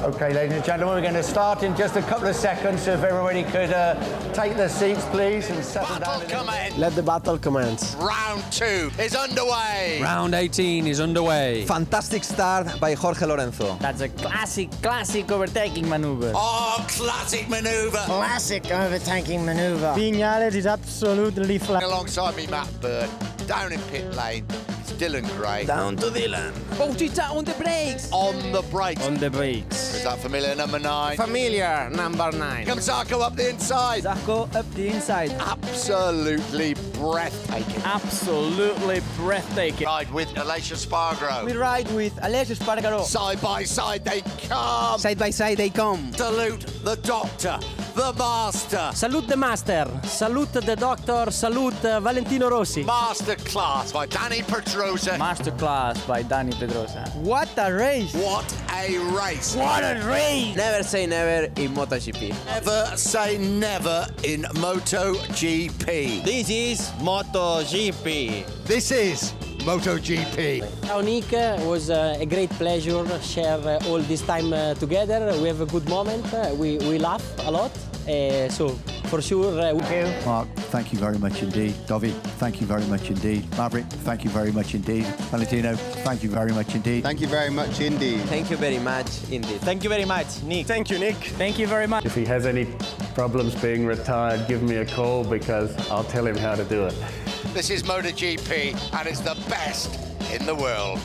Okay, ladies and gentlemen, we're going to start in just a couple of seconds, so if everybody could take their seats, please, and settle down. Let the battle commence. Round 2 is underway. Round 18 is underway. Fantastic start by Jorge Lorenzo. That's a classic overtaking maneuver. Oh, classic manoeuvre. Classic overtaking maneuver. Vignales is absolutely flat. Alongside me, Matt Bird. Down in pit lane, it's Dylan Gray. Down to Dylan. Bautista on the brakes. On the brakes. On the brakes. Is that familiar number 9? Familiar number 9. Comes Zarco up the inside. Zarco up the inside. Absolutely breathtaking. Absolutely breathtaking. Ride with Alessio Spargaro. We ride with Alessio Spargaro. Side by side they come. Side by side they come. Salute the doctor, the master. Salute the master. Salute the doctor. Salute Valentino+Rossi. Masterclass by Danny Pedrosa. Masterclass by Danny Pedrosa. What a race! What a race. What a race! Never say never in MotoGP. Never say never in MotoGP. This is MotoGP. This is MotoGP. Ciao Nick, it was a great pleasure share all this time together. We have a good moment, we laugh a lot, so for sure. Mark, thank you very much indeed. Dovi, thank you very much indeed. Maverick, thank you very much indeed. Valentino, thank you very much indeed. Thank you very much indeed. Thank you very much indeed. Thank you very much, Nick. Thank you, Nick. Thank you very much. If he has any problems being retired, give me a call because I'll tell him how to do it. This is MotoGP and it's the best in the world.